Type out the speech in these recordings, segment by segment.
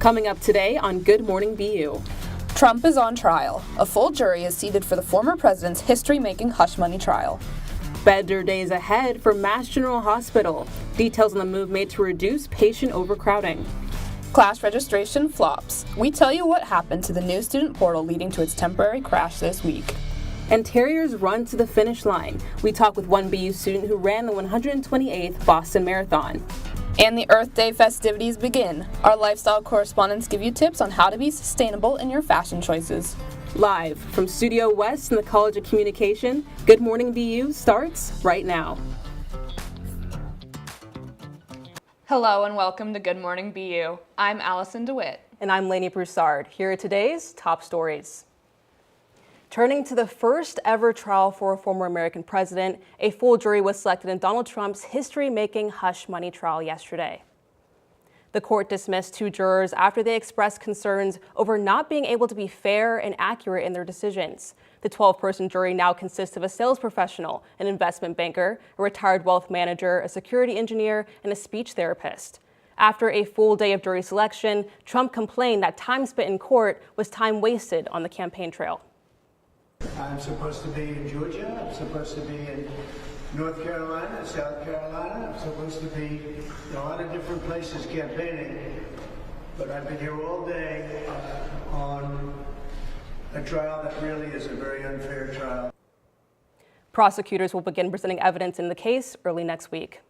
Coming up today on Good Morning BU. Trump is on trial. A full jury is seated for the former president's history-making hush money trial. Better days ahead for Mass General Hospital. Details on the move made to reduce patient overcrowding. Class registration flops. We tell you what happened to the new student portal leading to its temporary crash this week. And Terriers run to the finish line. We talk with one BU student who ran the 128th Boston Marathon. And the Earth Day festivities begin. Our lifestyle correspondents give you tips on how to be sustainable in your fashion choices. Live from Studio West in the College of Communication, Good Morning BU starts right now. Hello and welcome to Good Morning BU. I'm Allison DeWitt. And I'm Lainey Broussard. Here are today's top stories. Turning to the first ever trial for a former American president, a full jury was selected in Donald Trump's history-making hush money trial yesterday. The court dismissed 2 jurors after they expressed concerns over not being able to be fair and accurate in their decisions. The 12-person jury now consists of a sales professional, an investment banker, a retired wealth manager, a security engineer, and a speech therapist. After a full day of jury selection, Trump complained that time spent in court was time wasted on the campaign trail. I'm supposed to be in Georgia, I'm supposed to be in North Carolina, South Carolina, I'm supposed to be in a lot of different places campaigning, but I've been here all day on a trial that really is a very unfair trial. Prosecutors will begin presenting evidence in the case early next week.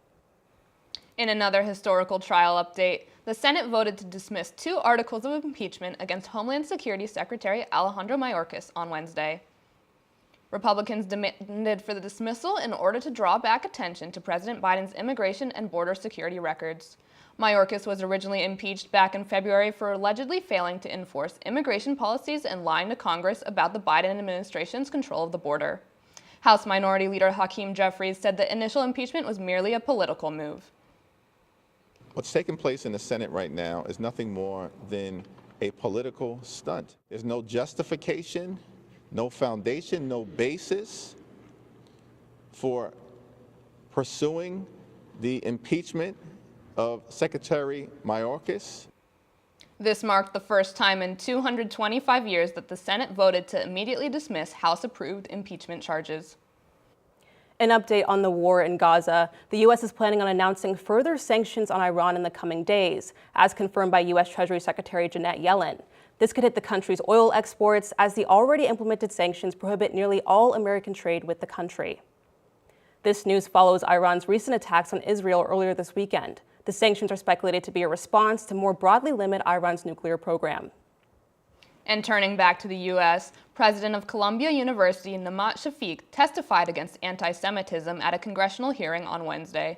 In another historical trial update, the Senate voted to dismiss 2 articles of impeachment against Homeland Security Secretary Alejandro Mayorkas on Wednesday. Republicans demanded for the dismissal in order to draw back attention to President Biden's immigration and border security records. Mayorkas was originally impeached back in February for allegedly failing to enforce immigration policies and lying to Congress about the Biden administration's control of the border. House Minority Leader Hakeem Jeffries said the initial impeachment was merely a political move. What's taking place in the Senate right now is nothing more than a political stunt. There's no justification, no foundation, no basis for pursuing the impeachment of Secretary Mayorkas. This marked the first time in 225 years that the Senate voted to immediately dismiss House-approved impeachment charges. An update on the war in Gaza. The U.S. is planning on announcing further sanctions on Iran in the coming days, as confirmed by U.S. Treasury Secretary Janet Yellen. This could hit the country's oil exports, as the already implemented sanctions prohibit nearly all American trade with the country. This news follows Iran's recent attacks on Israel earlier this weekend. The sanctions are speculated to be a response to more broadly limit Iran's nuclear program. And turning back to the U.S., President of Columbia University Namat Shafiq testified against anti-Semitism at a congressional hearing on Wednesday.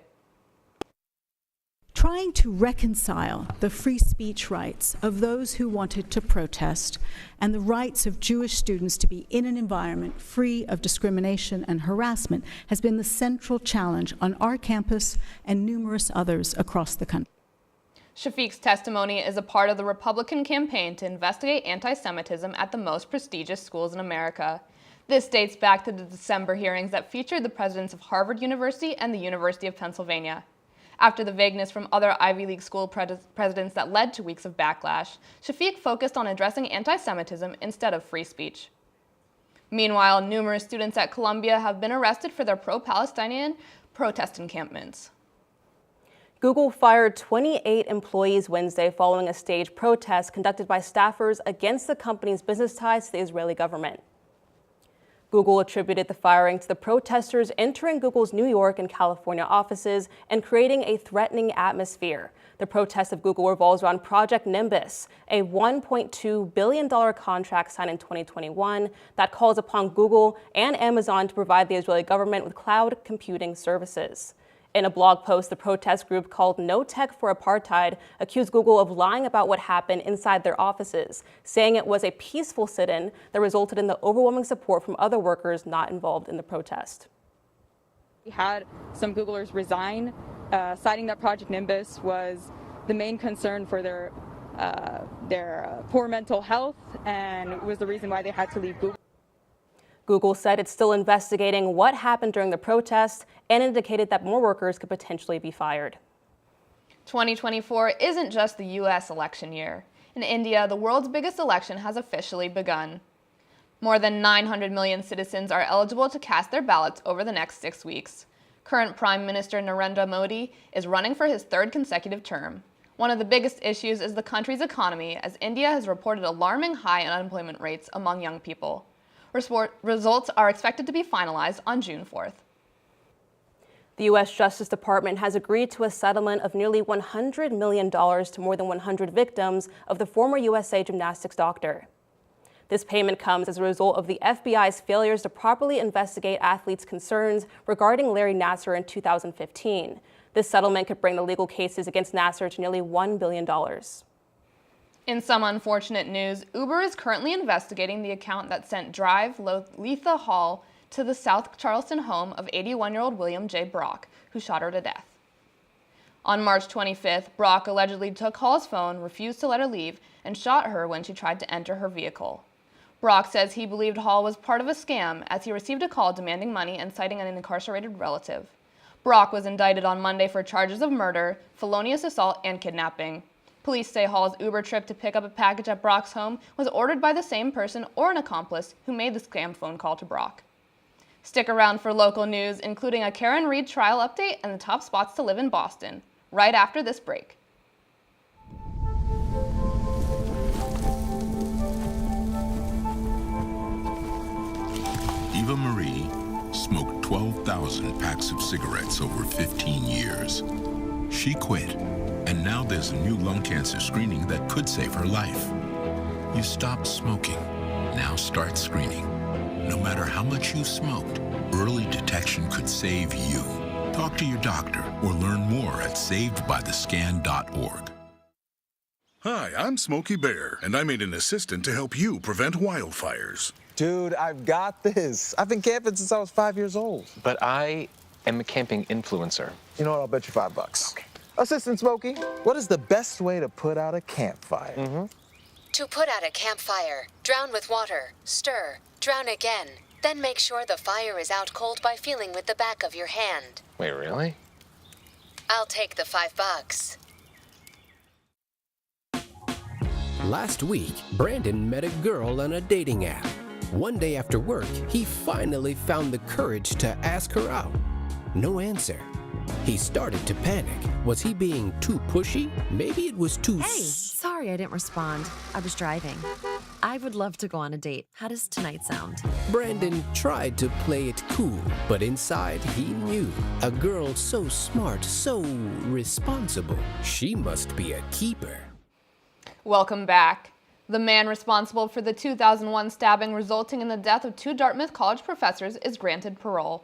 Trying to reconcile the free speech rights of those who wanted to protest and the rights of Jewish students to be in an environment free of discrimination and harassment has been the central challenge on our campus and numerous others across the country. Shafiq's testimony is a part of the Republican campaign to investigate anti-Semitism at the most prestigious schools in America. This dates back to the December hearings that featured the presidents of Harvard University and the University of Pennsylvania. After the vagueness from other Ivy League school presidents that led to weeks of backlash, Shafiq focused on addressing anti-Semitism instead of free speech. Meanwhile, numerous students at Columbia have been arrested for their pro-Palestinian protest encampments. Google fired 28 employees Wednesday following a staged protest conducted by staffers against the company's business ties to the Israeli government. Google attributed the firing to the protesters entering Google's New York and California offices and creating a threatening atmosphere. The protest of Google revolves around Project Nimbus, a $1.2 billion contract signed in 2021 that calls upon Google and Amazon to provide the Israeli government with cloud computing services. In a blog post, the protest group called No Tech for Apartheid accused Google of lying about what happened inside their offices, saying it was a peaceful sit-in that resulted in the overwhelming support from other workers not involved in the protest. We had some Googlers resign, citing that Project Nimbus was the main concern for their poor mental health and was the reason why they had to leave Google. Google said it's still investigating what happened during the protest and indicated that more workers could potentially be fired. 2024 isn't just the U.S. election year. In India, the world's biggest election has officially begun. More than 900 million citizens are eligible to cast their ballots over the next 6 weeks. Current Prime Minister Narendra Modi is running for his third consecutive term. One of the biggest issues is the country's economy, as India has reported alarming high unemployment rates among young people. Results are expected to be finalized on June 4th. The U.S. Justice Department has agreed to a settlement of nearly $100 million to more than 100 victims of the former USA gymnastics doctor. This payment comes as a result of the FBI's failures to properly investigate athletes' concerns regarding Larry Nassar in 2015. This settlement could bring the legal cases against Nassar to nearly $1 billion. In some unfortunate news, Uber is currently investigating the account that sent Drive Lolita Hall to the South Charleston home of 81-year-old William J. Brock, who shot her to death. On March 25th, Brock allegedly took Hall's phone, refused to let her leave, and shot her when she tried to enter her vehicle. Brock says he believed Hall was part of a scam as he received a call demanding money and citing an incarcerated relative. Brock was indicted on Monday for charges of murder, felonious assault, and kidnapping. Police say Hall's Uber trip to pick up a package at Brock's home was ordered by the same person or an accomplice who made the scam phone call to Brock. Stick around for local news, including a Karen Reed trial update and the top spots to live in Boston, right after this break. Eva Marie smoked 12,000 packs of cigarettes over 15 years. She quit, and now there's a new lung cancer screening that could save her life. You stopped smoking, now start screening. No matter how much you smoked, early detection could save you. Talk to your doctor or learn more at savedbythescan.org. Hi, I'm Smokey Bear, and I made an assistant to help you prevent wildfires. Dude, I've got this. I've been camping since I was 5 years old. But I am a camping influencer. You know what? I'll bet you $5. Okay. Assistant Smokey, what is the best way to put out a campfire? To put out a campfire, drown with water, stir, drown again. Then make sure the fire is out cold by feeling with the back of your hand. Wait, really? I'll take the $5. Last week, Brandon met a girl on a dating app. One day after work, he finally found the courage to ask her out. No answer. He started to panic. Was he being too pushy? Maybe it was too... Hey, sorry I didn't respond. I was driving. I would love to go on a date. How does tonight sound? Brandon tried to play it cool, but inside he knew. A girl so smart, so responsible. She must be a keeper. Welcome back. The man responsible for the 2001 stabbing resulting in the death of 2 Dartmouth College professors is granted parole.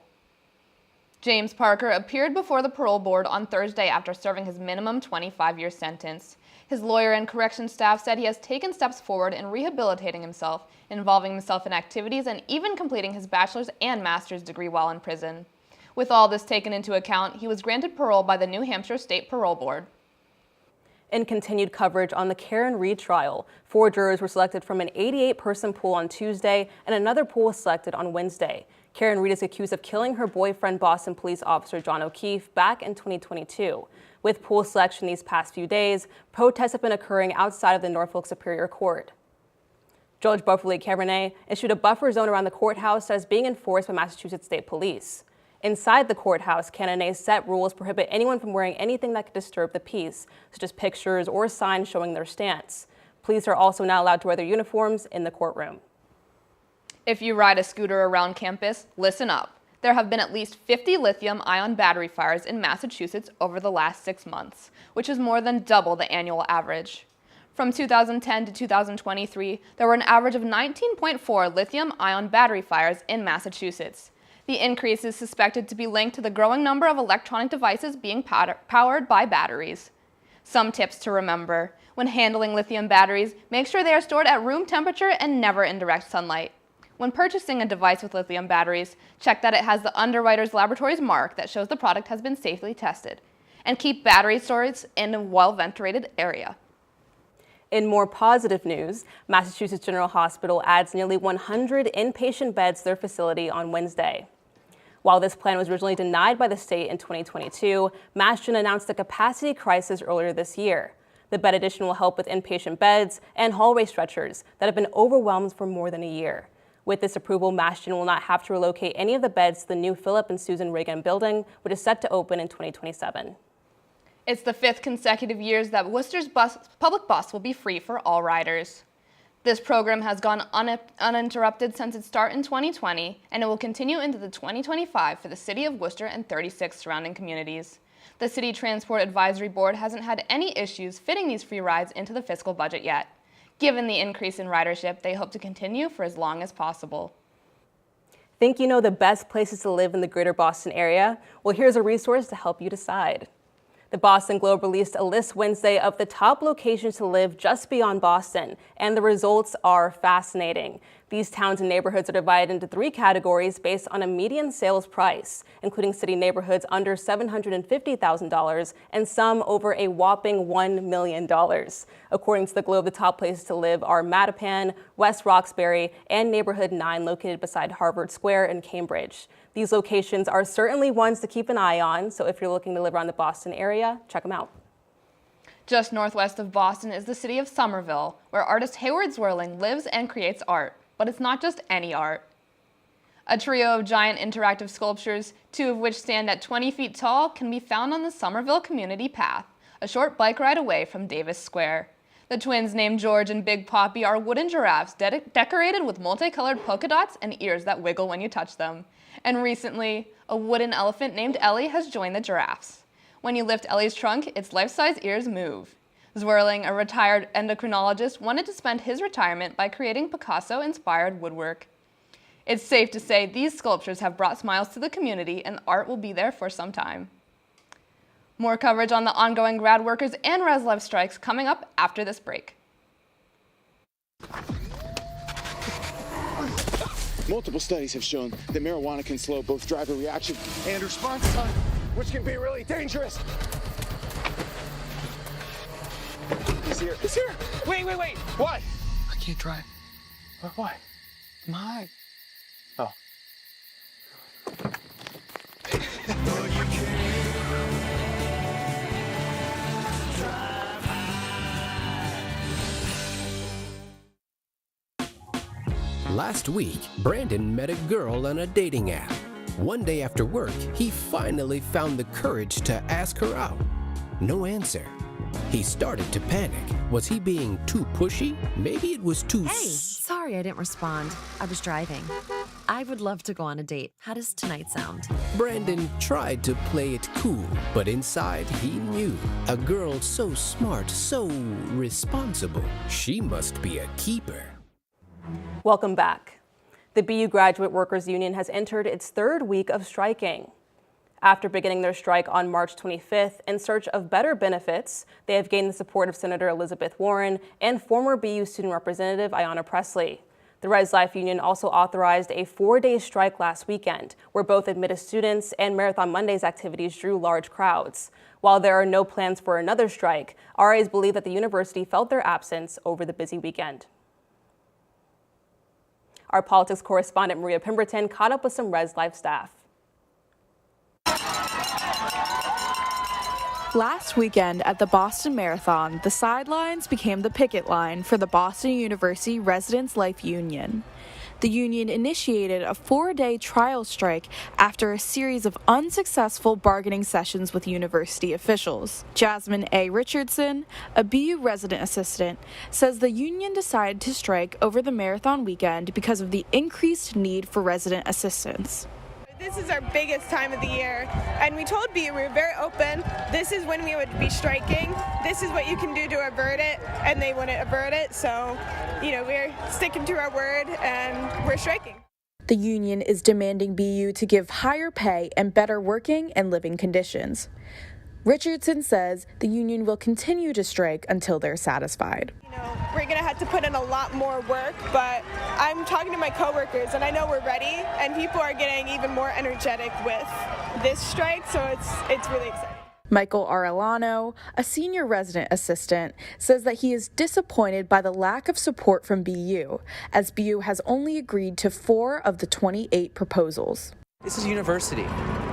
James Parker appeared before the parole board on Thursday after serving his minimum 25-year sentence. His lawyer and corrections staff said he has taken steps forward in rehabilitating himself, involving himself in activities, and even completing his bachelor's and master's degree while in prison. With all this taken into account, he was granted parole by the New Hampshire State Parole Board. In continued coverage on the Karen Reed trial, 4 jurors were selected from an 88-person pool on Tuesday, and another pool was selected on Wednesday. Karen Reed is accused of killing her boyfriend, Boston police officer John O'Keefe, back in 2022. With pool selection these past few days, protests have been occurring outside of the Norfolk Superior Court. Judge Beverly Cabernet issued a buffer zone around the courthouse that is being enforced by Massachusetts State Police. Inside the courthouse, Cabernet set rules prohibit anyone from wearing anything that could disturb the peace, such as pictures or signs showing their stance. Police are also not allowed to wear their uniforms in the courtroom. If you ride a scooter around campus, listen up. There have been at least 50 lithium-ion battery fires in Massachusetts over the last 6 months, which is more than double the annual average. From 2010 to 2023, there were an average of 19.4 lithium-ion battery fires in Massachusetts. The increase is suspected to be linked to the growing number of electronic devices being powered by batteries. Some tips to remember. When handling lithium batteries, make sure they are stored at room temperature and never in direct sunlight. When purchasing a device with lithium batteries, check that it has the Underwriters Laboratories mark that shows the product has been safely tested. And keep battery storage in a well-ventilated area. In more positive news, Massachusetts General Hospital adds nearly 100 inpatient beds to their facility on Wednesday. While this plan was originally denied by the state in 2022, MassGen announced a capacity crisis earlier this year. The bed addition will help with inpatient beds and hallway stretchers that have been overwhelmed for more than a year. With this approval, Mashton will not have to relocate any of the beds to the new Philip and Susan Reagan building, which is set to open in 2027. It's the 5th consecutive years that Worcester's public bus will be free for all riders. This program has gone uninterrupted since its start in 2020, and it will continue into the 2025 for the City of Worcester and 36 surrounding communities. The City Transport Advisory Board hasn't had any issues fitting these free rides into the fiscal budget yet. Given the increase in ridership, they hope to continue for as long as possible. Think you know the best places to live in the greater Boston area? Well, here's a resource to help you decide. The Boston Globe released a list Wednesday of the top locations to live just beyond Boston, and the results are fascinating. These towns and neighborhoods are divided into 3 categories based on a median sales price, including city neighborhoods under $750,000 and some over a whopping $1 million. According to the Globe, the top places to live are Mattapan, West Roxbury, and Neighborhood 9 located beside Harvard Square in Cambridge. These locations are certainly ones to keep an eye on, so if you're looking to live around the Boston area, check them out. Just northwest of Boston is the city of Somerville, where artist Hayward Zwerling lives and creates art. But it's not just any art. A trio of giant interactive sculptures, 2 of which stand at 20 feet tall, can be found on the Somerville Community Path, a short bike ride away from Davis Square. The twins named George and Big Poppy are wooden giraffes decorated with multicolored polka dots and ears that wiggle when you touch them. And recently, a wooden elephant named Ellie has joined the giraffes. When you lift Ellie's trunk, its life-size ears move. Zwerling, a retired endocrinologist, wanted to spend his retirement by creating Picasso-inspired woodwork. It's safe to say these sculptures have brought smiles to the community, and art will be there for some time. More coverage on the ongoing grad workers and ResLev strikes coming up after this break. Multiple studies have shown that marijuana can slow both driver reaction and response time, which can be really dangerous. He's here. He's here. Wait. What? I can't drive. Why? My. Oh. Last week, Brandon met a girl on a dating app. One day after work, he finally found the courage to ask her out. No answer. He started to panic. Was he being too pushy? Maybe it was too... Hey, sorry I didn't respond. I was driving. I would love to go on a date. How does tonight sound? Brandon tried to play it cool, but inside he knew. A girl so smart, so responsible. She must be a keeper. Welcome back. The BU Graduate Workers Union has entered its 3rd week of striking. After beginning their strike on March 25th in search of better benefits, they have gained the support of Senator Elizabeth Warren and former BU student representative Ayanna Pressley. The Res Life Union also authorized a 4-day strike last weekend, where both admitted students and Marathon Monday's activities drew large crowds. While there are no plans for another strike, RAs believe that the university felt their absence over the busy weekend. Our politics correspondent Maria Pemberton caught up with some Res Life staff. Last weekend at the Boston Marathon, the sidelines became the picket line for the Boston University Residents' Life Union. The union initiated a 4-day trial strike after a series of unsuccessful bargaining sessions with university officials. Jasmine A. Richardson, a BU resident assistant, says the union decided to strike over the marathon weekend because of the increased need for resident assistance. This is our biggest time of the year, and we told BU we were very open. This is when we would be striking. This is what you can do to avert it, and they wouldn't avert it. So, we're sticking to our word, and we're striking. The union is demanding BU to give higher pay and better working and living conditions. Richardson says the union will continue to strike until they're satisfied. We're going to have to put in a lot more work, but I'm talking to my coworkers, and I know we're ready, and people are getting even more energetic with this strike, so it's really exciting. Michael Arellano, a senior resident assistant, says that he is disappointed by the lack of support from BU, as BU has only agreed to 4 of the 28 proposals. This is university.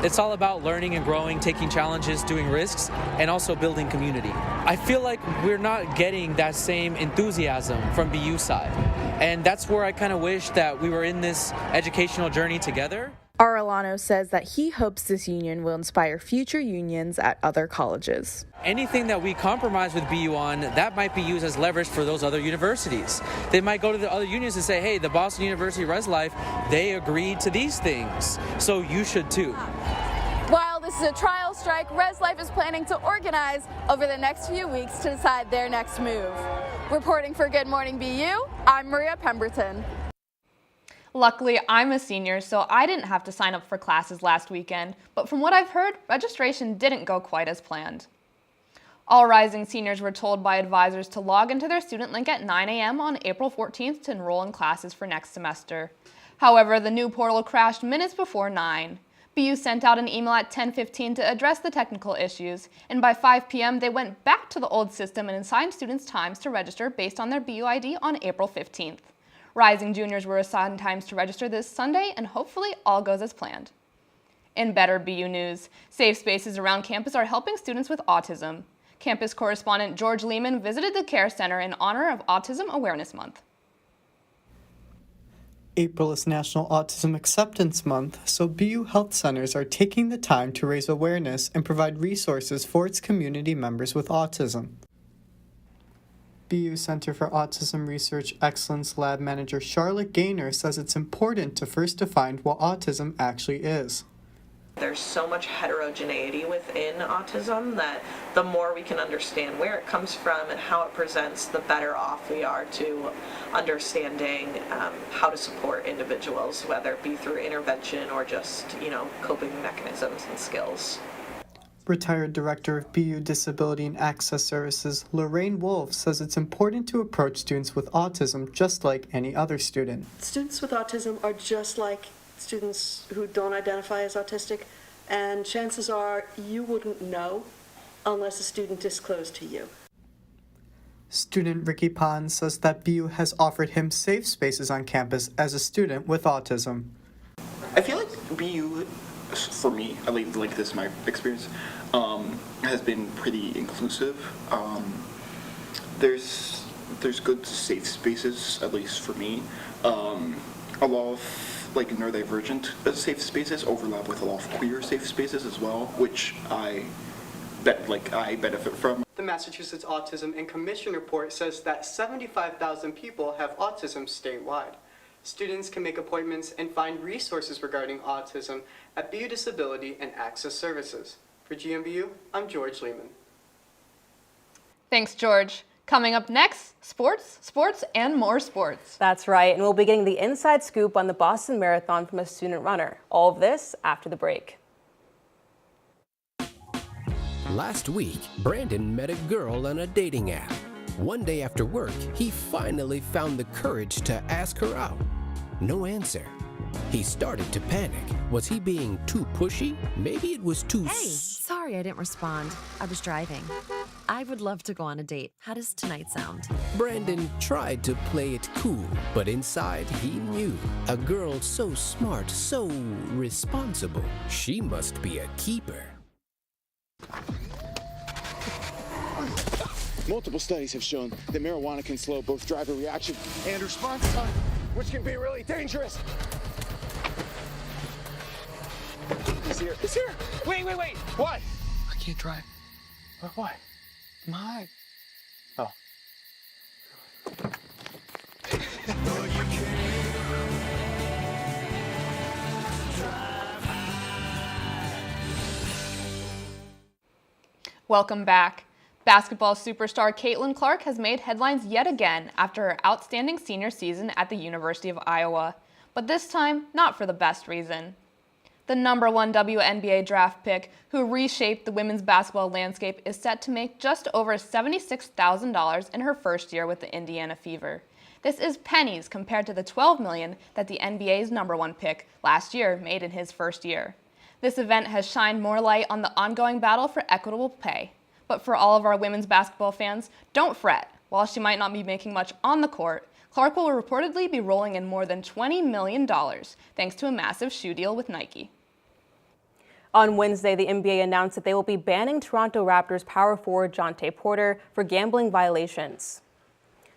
It's all about learning and growing, taking challenges, doing risks, and also building community. I feel like we're not getting that same enthusiasm from BU side. And that's where I kind of wish that we were in this educational journey together. Arellano says that he hopes this union will inspire future unions at other colleges. Anything that we compromise with BU on, that might be used as leverage for those other universities. They might go to the other unions and say, hey, the Boston University Res Life, they agreed to these things, so you should too. While this is a trial strike, Res Life is planning to organize over the next few weeks to decide their next move. Reporting for Good Morning BU, I'm Maria Pemberton. Luckily, I'm a senior, so I didn't have to sign up for classes last weekend, but from what I've heard, registration didn't go quite as planned. All rising seniors were told by advisors to log into their student link at 9 a.m. on April 14th to enroll in classes for next semester. However, the new portal crashed minutes before 9. BU sent out an email at 10:15 to address the technical issues, and by 5 p.m. they went back to the old system and assigned students times to register based on their BU ID on April 15th. Rising juniors were assigned times to register this Sunday, and hopefully all goes as planned. In better BU news, safe spaces around campus are helping students with autism. Campus correspondent George Lehman visited the Care Center in honor of Autism Awareness Month. April is National Autism Acceptance Month, so BU Health Centers are taking the time to raise awareness and provide resources for its community members with autism. BU Center for Autism Research Excellence Lab Manager Charlotte Gaynor says it's important to first define what autism actually is. There's so much heterogeneity within autism that the more we can understand where it comes from and how it presents, the better off we are to understanding how to support individuals, whether it be through intervention or just, coping mechanisms and skills. Retired Director of BU Disability and Access Services, Lorraine Wolf, says it's important to approach students with autism just like any other student. Students with autism are just like students who don't identify as autistic, and chances are you wouldn't know unless a student disclosed to you. Student Ricky Pond says that BU has offered him safe spaces on campus as a student with autism. I feel like BU, for me, at least like this is my experience, has been pretty inclusive. There's good safe spaces, at least for me. A lot of neurodivergent safe spaces overlap with a lot of queer safe spaces as well, which I benefit from. The Massachusetts Autism and Commission report says that 75,000 people have autism statewide. Students can make appointments and find resources regarding autism at BU Disability and Access Services. For GMBU, I'm George Lehman. Thanks, George. Coming up next, sports, and more sports. That's right, and we'll be getting the inside scoop on the Boston Marathon from a student runner. All of this after the break. Last week, Brandon met a girl on a dating app. One day after work, he finally found the courage to ask her out. No answer. He started to panic. Was he being too pushy? Maybe it was too... Hey, sorry I didn't respond. I was driving. I would love to go on a date. How does tonight sound? Brandon tried to play it cool, but inside he knew. A girl so smart, so responsible. She must be a keeper. Multiple studies have shown that marijuana can slow both driver reaction and response time, which can be really dangerous. He's here. He's here. Wait. What? I can't drive. Why? My. Oh. Welcome back. Basketball superstar Caitlin Clark has made headlines yet again after her outstanding senior season at the University of Iowa, but this time not for the best reason. The #1 WNBA draft pick, who reshaped the women's basketball landscape, is set to make just over $76,000 in her first year with the Indiana Fever. This is pennies compared to the $12 million that the NBA's #1 pick last year made in his first year. This event has shined more light on the ongoing battle for equitable pay. But for all of our women's basketball fans, don't fret. While she might not be making much on the court, Clark will reportedly be rolling in more than $20 million thanks to a massive shoe deal with Nike. On Wednesday, the NBA announced that they will be banning Toronto Raptors power forward Jonte Porter for gambling violations.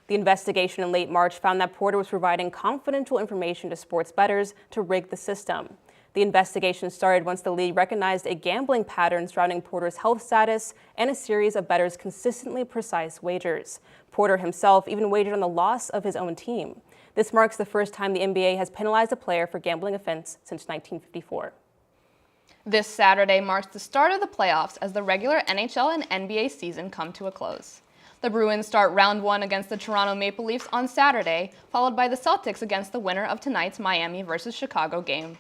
The investigation in late March found that Porter was providing confidential information to sports bettors to rig the system. The investigation started once the league recognized a gambling pattern surrounding Porter's health status and a series of bettors' consistently precise wagers. Porter himself even wagered on the loss of his own team. This marks the first time the NBA has penalized a player for gambling offense since 1954. This Saturday marks the start of the playoffs as the regular NHL and NBA season come to a close. The Bruins start round 1 against the Toronto Maple Leafs on Saturday, followed by the Celtics against the winner of tonight's Miami versus Chicago game.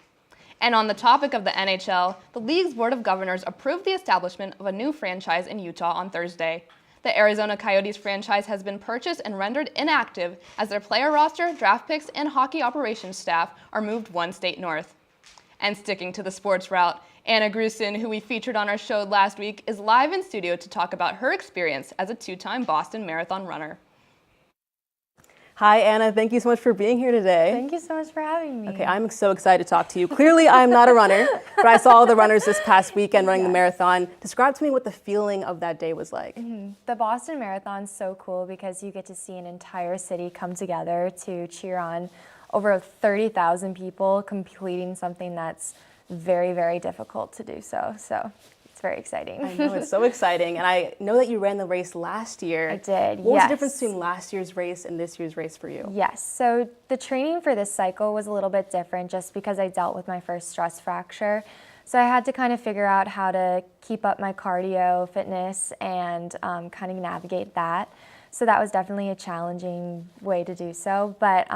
And on the topic of the NHL, the league's Board of Governors approved the establishment of a new franchise in Utah on Thursday. The Arizona Coyotes franchise has been purchased and rendered inactive as their player roster, draft picks, and hockey operations staff are moved one state north. And sticking to the sports route, Anna Grusin, who we featured on our show last week, is live in studio to talk about her experience as a 2-time Boston Marathon runner. Hi, Anna. Thank you so much for being here today. Thank you so much for having me. Okay, I'm so excited to talk to you. Clearly, I'm not a runner, but I saw the runners this past weekend running the marathon. Describe to me what the feeling of that day was like. The Boston Marathon's so cool because you get to see an entire city come together to cheer on over 30,000 people completing something that's very, very difficult to do so. So it's very exciting. I know, it's so exciting. And I know that you ran the race last year. I did, What was the difference between last year's race and this year's race for you? Yes, so the training for this cycle was a little bit different just because I dealt with my first stress fracture. So I had to kind of figure out how to keep up my cardio, fitness, and kind of navigate that. So that was definitely a challenging way to do so. But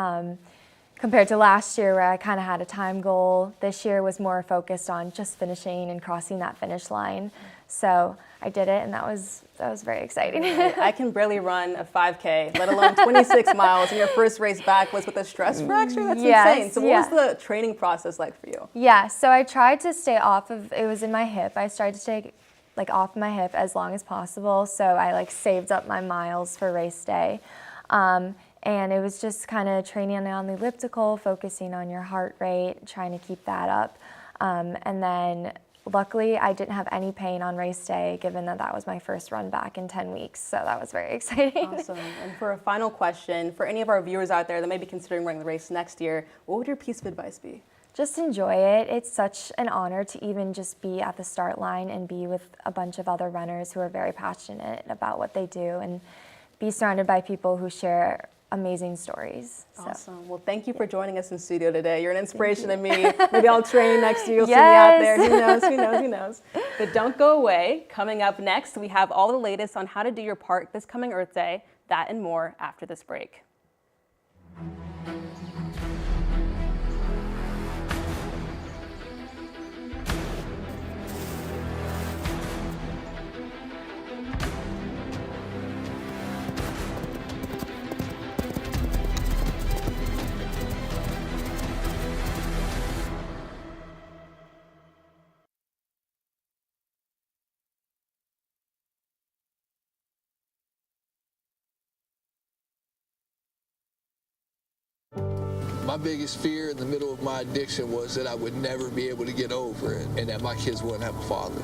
compared to last year where I kind of had a time goal, this year was more focused on just finishing and crossing that finish line. So I did it, and that was very exciting. I can barely run a 5K, let alone 26 miles, and your first race back was with a stress fracture? That's insane. So what was the training process like for you? Yeah, so I tried to stay off of, it was in my hip. I tried to stay off my hip as long as possible, so I saved up my miles for race day. And it was just kind of training on the elliptical, focusing on your heart rate, trying to keep that up. And then luckily I didn't have any pain on race day, given that that was my first run back in 10 weeks. So that was very exciting. Awesome. And for a final question, for any of our viewers out there that may be considering running the race next year, what would your piece of advice be? Just enjoy it. It's such an honor to even just be at the start line and be with a bunch of other runners who are very passionate about what they do and be surrounded by people who share amazing stories. Awesome. Well, thank you for joining us in studio today. You're an inspiration to me. Maybe I'll train next year. You'll see me out there. Who knows? Who knows? Who knows? But don't go away. Coming up next, we have all the latest on how to do your part this coming Earth Day. That and more after this break. My biggest fear in the middle of my addiction was that I would never be able to get over it and that my kids wouldn't have a father.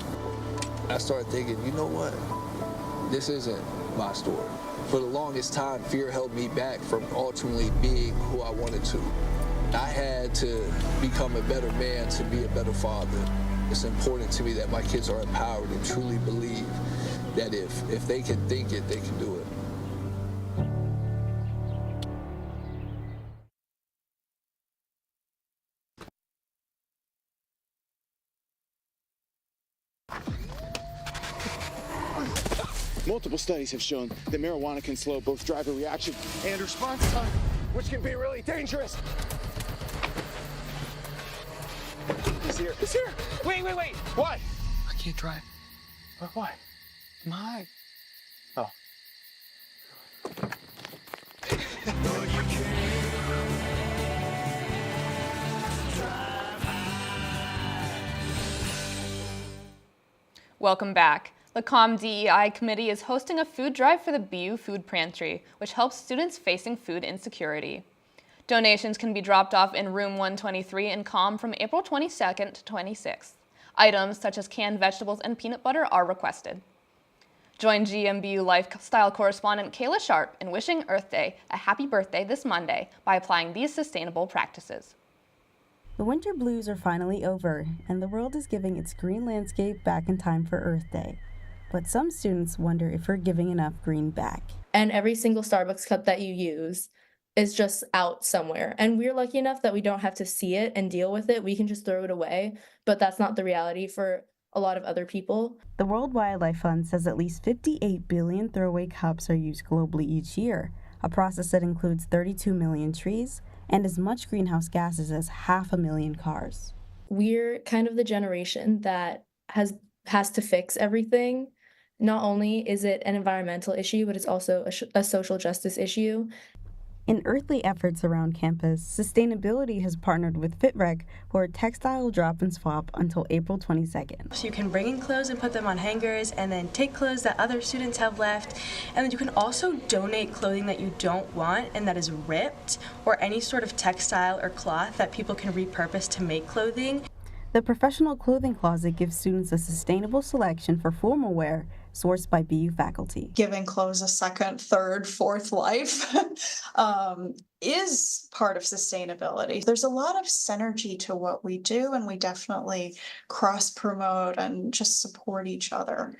I started thinking, you know what? This isn't my story. For the longest time, fear held me back from ultimately being who I wanted to. I had to become a better man to be a better father. It's important to me that my kids are empowered and truly believe that if they can think it, they can do it. Multiple studies have shown that marijuana can slow both driver reaction and response time, which can be really dangerous. He's here. He's here. Wait. What? I can't drive. Why? My. Oh. Welcome back. The COM DEI committee is hosting a food drive for the BU Food Pantry, which helps students facing food insecurity. Donations can be dropped off in room 123 in COM from April 22nd to 26th. Items such as canned vegetables and peanut butter are requested. Join GMBU lifestyle correspondent Kayla Sharp in wishing Earth Day a happy birthday this Monday by applying these sustainable practices. The winter blues are finally over, and the world is giving its green landscape back in time for Earth Day. But some students wonder if we're giving enough green back. And every single Starbucks cup that you use is just out somewhere. And we're lucky enough that we don't have to see it and deal with it. We can just throw it away, but that's not the reality for a lot of other people. The World Wildlife Fund says at least 58 billion throwaway cups are used globally each year, a process that includes 32 million trees and as much greenhouse gases as 500,000 cars. We're kind of the generation that has to fix everything. Not only is it an environmental issue, but it's also a social justice issue. In earthly efforts around campus, sustainability has partnered with FitRec for a textile drop and swap until April 22nd. So you can bring in clothes and put them on hangers, and then take clothes that other students have left, and then you can also donate clothing that you don't want and that is ripped, or any sort of textile or cloth that people can repurpose to make clothing. The Professional Clothing Closet gives students a sustainable selection for formal wear sourced by BU faculty. Giving clothes a second, third, fourth life is part of sustainability. There's a lot of synergy to what we do, and we definitely cross-promote and just support each other.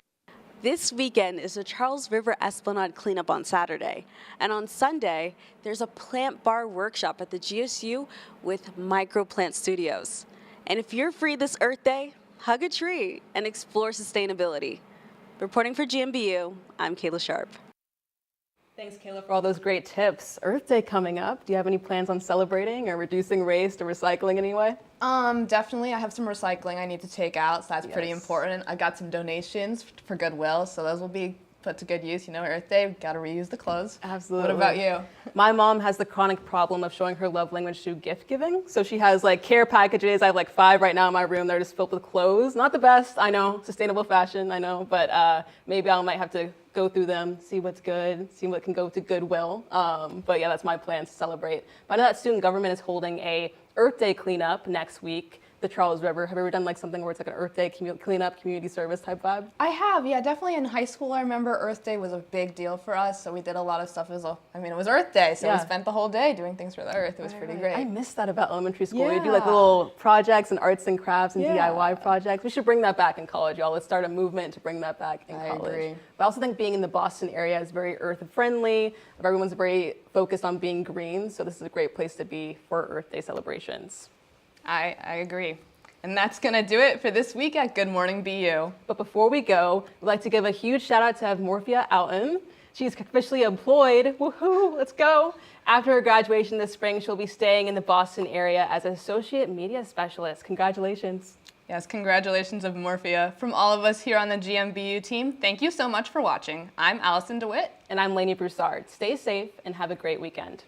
This weekend is the Charles River Esplanade cleanup on Saturday, and on Sunday, there's a plant bar workshop at the GSU with Microplant Studios. And if you're free this Earth Day, hug a tree and explore sustainability. Reporting for GMBU, I'm Kayla Sharp. Thanks, Kayla, for all those great tips. Earth Day coming up. Do you have any plans on celebrating or reducing waste or recycling anyway? Definitely. I have some recycling I need to take out, so that's pretty important. I got some donations for Goodwill, so those will be put to good use. You know, Earth Day, we've got to reuse the clothes. Absolutely. What about you? My mom has the chronic problem of showing her love language through gift giving. So she has like care packages. I have like 5 right now in my room. They're just filled with clothes. Not the best, I know. Sustainable fashion, I know. But maybe I might have to go through them, see what's good, see what can go to Goodwill. But yeah, that's my plan to celebrate. But I know that student government is holding a Earth Day cleanup next week. The Charles River. Have you ever done like something where it's like an Earth Day cleanup, community service type vibe? I have, yeah, definitely in high school. I remember Earth Day was a big deal for us, so we did a lot of stuff. It was Earth Day, so we spent the whole day doing things for the Earth. It was pretty great. I miss that about elementary school. You do like little projects and arts and crafts and DIY projects. We should bring that back in college, y'all. Let's start a movement to bring that back in college. Agree. But I also think being in the Boston area is very earth friendly. Everyone's very focused on being green, so this is a great place to be for Earth Day celebrations. I agree. And that's going to do it for this week at Good Morning BU. But before we go, we'd like to give a huge shout out to Morphia Outen. She's officially employed. Woohoo, let's go. After her graduation this spring, she'll be staying in the Boston area as an associate media specialist. Congratulations. Yes, congratulations of Morphia. From all of us here on the GMBU team, thank you so much for watching. I'm Allison DeWitt. And I'm Lainey Broussard. Stay safe and have a great weekend.